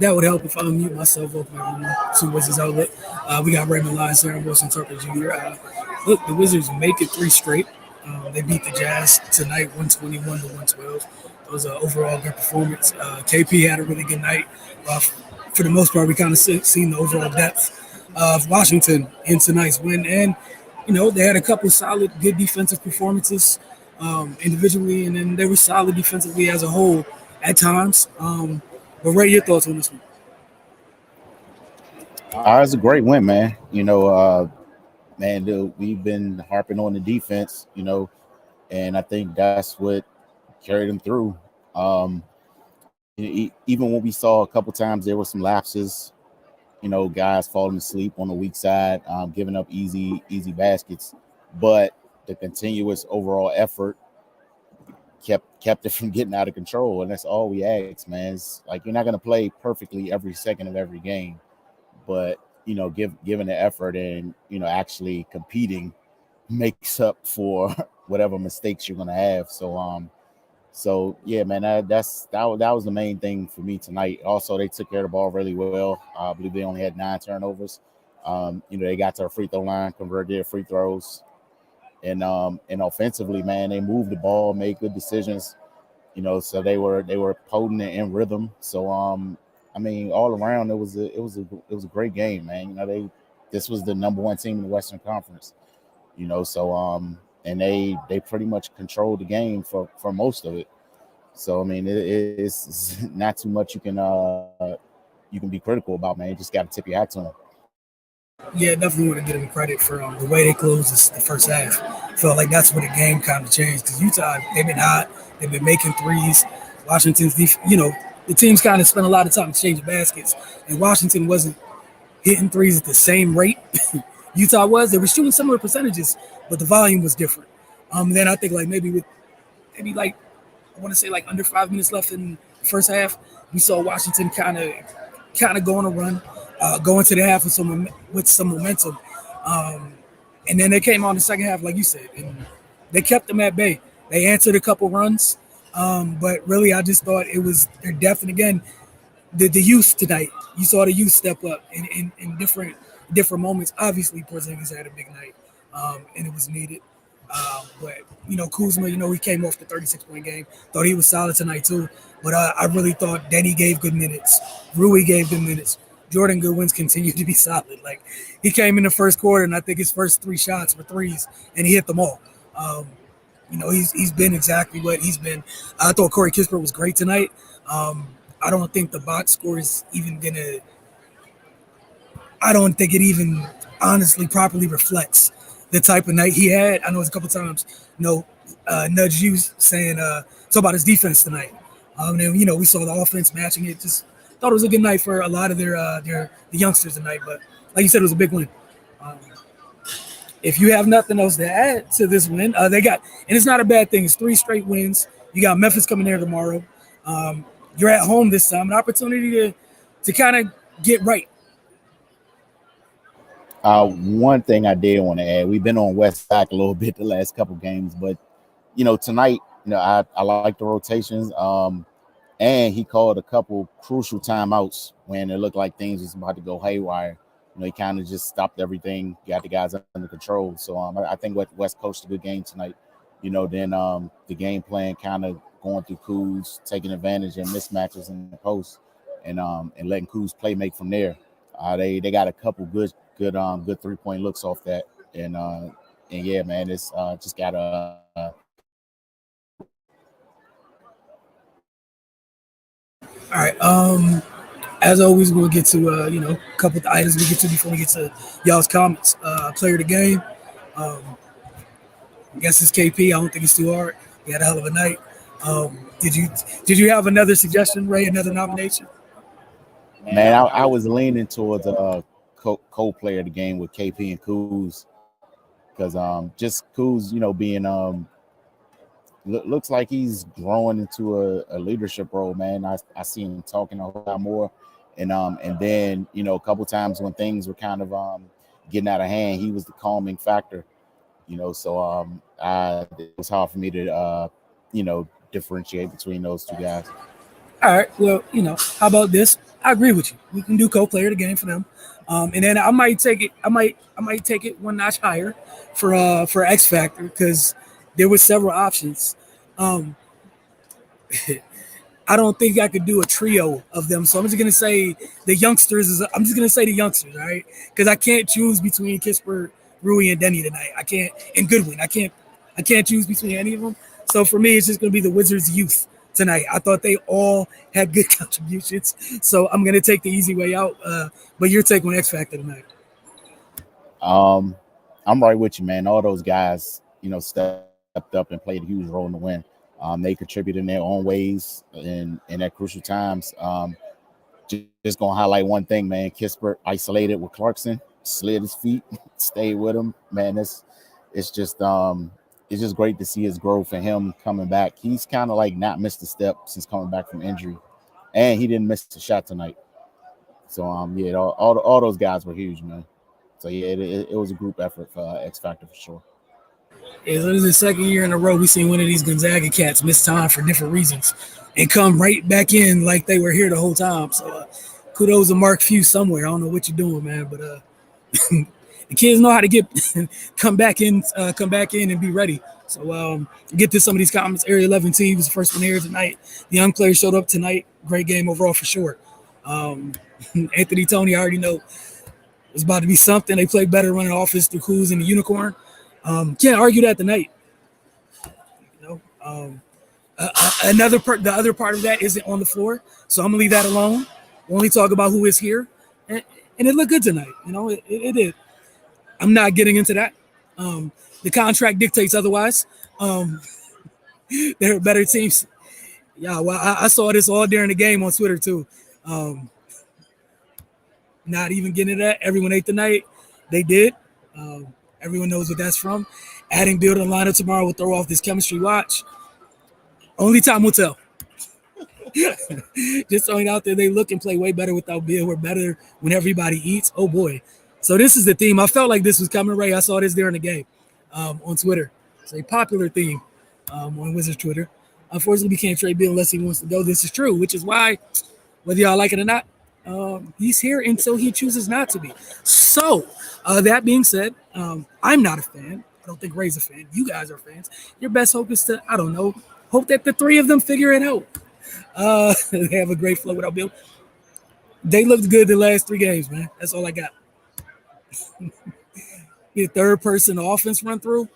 That would help if I unmute myself. Welcome everyone to Wizards Outlet. We got Raymond Lyons here and Wilson Tucker Jr. Look, the Wizards make it three straight. They beat the Jazz tonight, 121 to 112. It was an overall good performance. KP had a really good night. Uh, for the most part, we kind of seen the overall depth of Washington in tonight's win, and they had a couple solid, good defensive performances individually, and then they were solid defensively as a whole at times. But Ray, your thoughts on this one? It's a great win, man. Man, dude, we've been harping on the defense, and I think that's what carried them through. Even when we saw a couple times there were some lapses, guys falling asleep on the weak side, giving up easy baskets, but the continuous overall effort kept it from getting out of control, and that's all we ask, man. It's like you're not going to play perfectly every second of every game, but given the effort and actually competing makes up for whatever mistakes you're going to have. So yeah, man, that was the main thing for me tonight. Also, they took care of the ball really well. I believe they only had 9 turnovers. They got to our free throw line, converted their free throws, and offensively, man, they moved the ball, made good decisions. So they were potent and in rhythm. So I mean, all around, it was a great game, man. This was the number 1 team in the Western Conference. So and they pretty much controlled the game for most of it. So I mean, it's not too much you can be critical about, man. You just got to tip your hat to them. Yeah, definitely want to give them credit for the way they closed the first half. Felt like that's where the game kind of changed because Utah, they've been hot, they've been making threes. Washington's, the teams kind of spent a lot of time exchanging baskets, and Washington wasn't hitting threes at the same rate Utah was. They were shooting similar percentages, but the volume was different. Then I think like maybe like I want to say like under 5 minutes left in the first half, we saw Washington kind of go on a run, go into the half with some momentum, and then they came on the second half, like you said, and they kept them at bay. They answered a couple runs, but really I just thought it was their depth, and again, the youth tonight. You saw the youth step up in different moments. Obviously, Porzingis had a big night, and it was needed. But Kuzma, he came off the 36-point game. Thought he was solid tonight too. But I really thought Denny gave good minutes. Rui gave good minutes. Jordan Goodwin's continued to be solid. Like he came in the first quarter, and I think his first 3 shots were threes, and he hit them all. He's been exactly what he's been. I thought Corey Kispert was great tonight. I don't think the box score is even gonna. I don't think it even honestly properly reflects the type of night he had. I know it's a couple times, nudge you saying talk about his defense tonight. And we saw the offense matching it. Just thought it was a good night for a lot of the youngsters tonight. But like you said, it was a big win. If you have nothing else to add to this win, they got, and it's not a bad thing. It's 3 straight wins. You got Memphis coming there tomorrow. You're at home this time, an opportunity to kind of get right. One thing I did want to add, we've been on West Side a little bit the last couple games, but tonight, I like the rotations. And he called a couple crucial timeouts when it looked like things was about to go haywire. He kind of just stopped everything, got the guys under control. So I think West coached a good game tonight. Then the game plan kind of going through Kuz, taking advantage of mismatches in the post, and letting Kuz make from there. They got a couple good 3-point looks off that, and yeah, man, it's just gotta. All right. As always, we'll get to a couple of the items we get to before we get to y'all's comments. Player of the game. I guess it's KP. I don't think it's too hard. He had a hell of a night. Did you have another suggestion, Ray? Another nomination? Man, I was leaning towards co-player of the game with KP and Kuz, because just Kuz, being looks like he's growing into a leadership role, man. I see him talking a lot more, and then a couple times when things were kind of getting out of hand, he was the calming factor. So it was hard for me to differentiate between those 2 guys. All right. Well, how about this? I agree with you. We can do co-player of the game for them, and then I might take it. I might take it one notch higher for X Factor because there was several options. Um, I don't think I could do a trio of them. So I'm just gonna say the youngsters. I'm just gonna say the youngsters, all right? Because I can't choose between Kisper, Rui, and Denny tonight. I can't, and Goodwin. I can't choose between any of them. So for me, it's just gonna be the Wizards youth tonight. I thought they all had good contributions. So I'm gonna take the easy way out. But you're taking X Factor tonight. Um, I'm right with you, man. All those guys, stepped up and played a huge role in the win. They contributed in their own ways in at crucial times. Just gonna highlight one thing, man. Kispert isolated with Clarkson, slid his feet, stayed with him. Man, it's just it's just great to see his growth and him coming back. He's kind of like not missed a step since coming back from injury, and he didn't miss a shot tonight. So yeah, all those guys were huge, man. So yeah, it was a group effort for X Factor for sure. Yeah, so this is the second year in a row we seen one of these Gonzaga cats miss time for different reasons and come right back in like they were here the whole time. So kudos to Mark Few somewhere. I don't know what you're doing, man, but the kids know how to get come back in and be ready. So get to some of these comments. Area 11 team was the first one here tonight. The young players showed up tonight. Great game overall for sure. Um, Anthony Tony, I already know it's about to be something. They played better running offense through Coos and the Unicorn. Can't argue that tonight. You know, another part, the other part of that isn't on the floor, so I'm gonna leave that alone. We'll only talk about who is here, and, and it looked good tonight. It did. I'm not getting into that. The contract dictates otherwise. Um, there are better teams. Yeah, well, I saw this all during the game on Twitter too. Um, Not even getting into that. Everyone ate tonight. They did. Everyone knows what that's from. Adding Bill to the lineup tomorrow will throw off this chemistry watch. Only time will tell. Just throwing out there, they look and play way better without Bill. We're better when everybody eats. Oh boy. So this is the theme. I felt like this was coming, Ray. I saw this during the game on Twitter. It's a popular theme on Wizards Twitter. Unfortunately, we can't trade Bill unless he wants to go. This is true, which is why, whether y'all like it or not, he's here until he chooses not to be. So, that being said, I'm not a fan. I don't think Ray's a fan. You guys are fans. Your best hope is to, I don't know, hope that the three of them figure it out. They have a great flow without Bill. They looked good the last three games, man. That's all I got. The third person offense run through.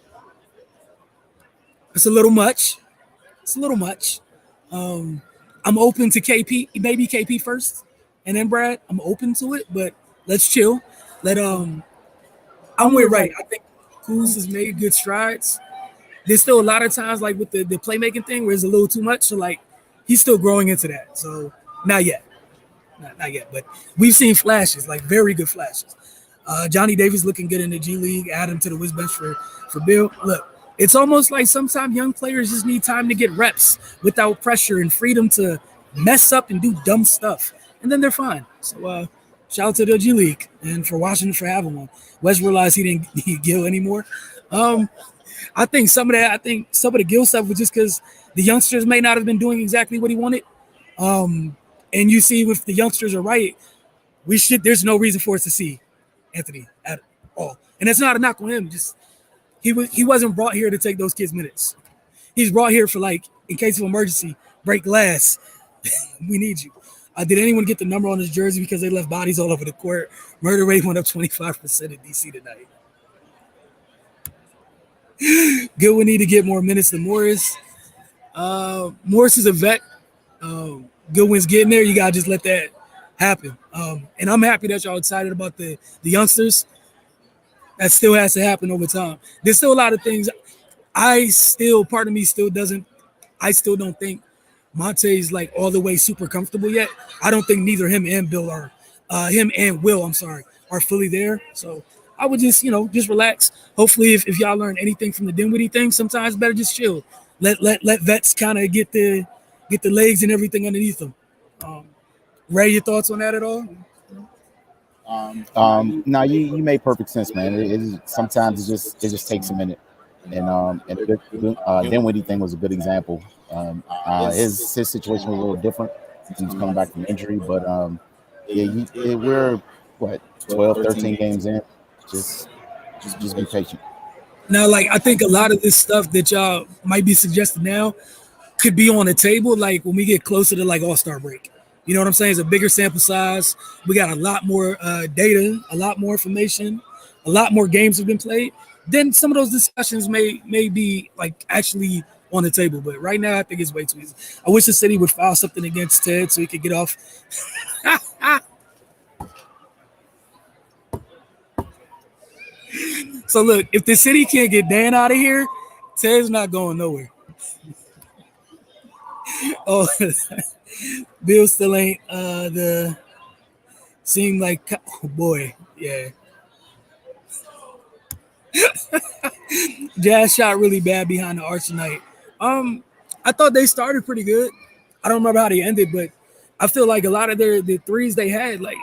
It's a little much. It's a little much. Um, I'm open to KP, maybe KP first, and then Brad. I'm open to it, but let's chill. Let I'm with Ray. I think Kuz has made good strides. There's still a lot of times like with the playmaking thing where it's a little too much. So like he's still growing into that. So not yet. Not yet. But we've seen flashes, like very good flashes. Johnny Davis looking good in the G League. Add him to the whiz bench for Bill. Look, it's almost like sometimes young players just need time to get reps without pressure and freedom to mess up and do dumb stuff, and then they're fine. So shout out to the G League and for Washington for having one. Wes realized he didn't need Gil anymore. Um, I think some of that. I think some of the Gil stuff was just because the youngsters may not have been doing exactly what he wanted. Um, and you see, if the youngsters are right, we should. There's no reason for us to see Anthony at all. And it's not a knock on him. Just he wasn't brought here to take those kids' minutes. He's brought here for like in case of emergency, break glass. We need you. Did anyone get the number on his jersey because they left bodies all over the court? Murder rate went up 25% in DC tonight. Good, we need to get more minutes than Morris. Morris is a vet. Goodwin's getting there. You gotta just let that happen. And I'm happy that y'all excited about the youngsters. That still has to happen over time. There's still a lot of things. Part of me still doesn't. I still don't think Monte's like all the way super comfortable yet. I don't think neither him and Bill are, him and Will, I'm sorry, are fully there. So I would just, just relax. Hopefully, if y'all learn anything from the Dinwiddie thing, sometimes better just chill. Let vets kind of get the legs and everything underneath them. Um, Ray, your thoughts on that at all? Now you made perfect sense, man. Sometimes it just takes a minute, and the Dinwiddie thing was a good example. His situation was a little different since he was coming back from injury, but we're what 12, 13 games in. Just be patient. Now, like I think a lot of this stuff that y'all might be suggesting now could be on the table, like when we get closer to like All-Star break. You know what I'm saying? It's a bigger sample size. We got a lot more data, a lot more information, a lot more games have been played. Then some of those discussions may be like actually on the table. But right now, I think it's way too easy. I wish the city would file something against Ted so he could get off. So look, if the city can't get Dan out of here, Ted's not going nowhere. Oh, Bill still ain't the seem like oh boy, yeah. Jazz shot really bad behind the arch tonight. I thought they started pretty good. I don't remember how they ended, but I feel like a lot of the threes they had, like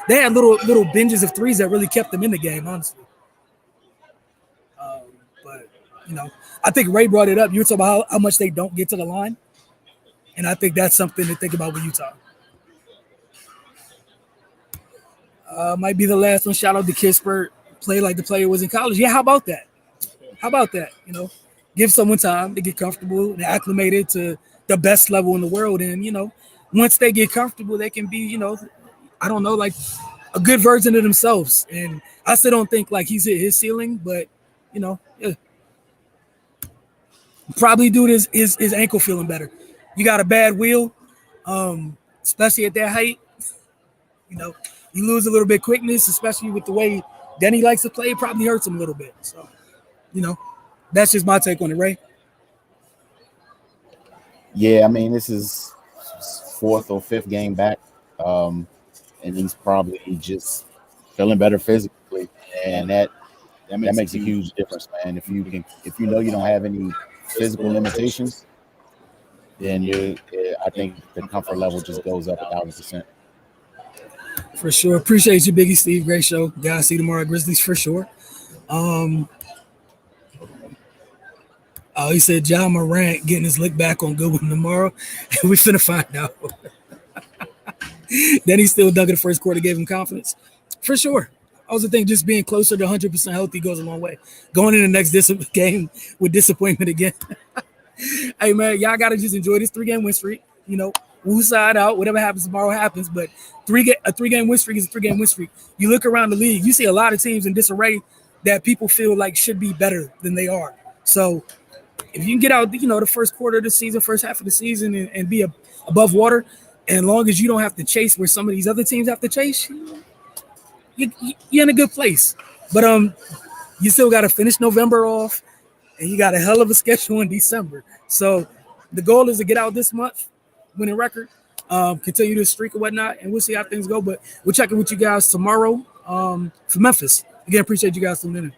they had little binges of threes that really kept them in the game, honestly. But you know, I think Ray brought it up. You were talking about how much they don't get to the line, and I think that's something to think about with Utah. Might be the last one. Shout out to Kispert. Play like the player was in college. Yeah, how about that? How about that? You know, give someone time to get comfortable and acclimated to the best level in the world. And, you know, once they get comfortable, they can be, you know, I don't know, like a good version of themselves. And I still don't think like he's hit his ceiling, but, you know, yeah. Probably due to his ankle feeling better. You got a bad wheel, especially at that height. You know, you lose a little bit of quickness, especially with the way Denny likes to play. It probably hurts him a little bit. So, you know, that's just my take on it, Ray. Yeah, I mean, this is fourth or fifth game back, and he's probably just feeling better physically, and that makes a huge difference, man. If you know you don't have any physical limitations, then I think the comfort level just goes up 1,000%. For sure. Appreciate you, Biggie Steve. Great show. Guys, see you tomorrow at Grizzlies for sure. He said John Morant getting his lick back on Goodwin tomorrow. We finna find out. Then he still dug in the first quarter, gave him confidence. For sure. I also think just being closer to 100% healthy goes a long way. Going in the next game with disappointment again. Hey, man, y'all got to just enjoy this 3-game win streak. You know, we'll side out. Whatever happens tomorrow happens. But a 3-game win streak is a 3-game win streak. You look around the league, you see a lot of teams in disarray that people feel like should be better than they are. So if you can get out, you know, the first quarter of the season, first half of the season and be above water, and as long as you don't have to chase where some of these other teams have to chase, you're in a good place. But you still got to finish November off, and you got a hell of a schedule in December. So the goal is to get out this month, win a record, continue the streak or whatnot, and we'll see how things go. But we'll check in with you guys tomorrow for Memphis. Again, appreciate you guys tuning in.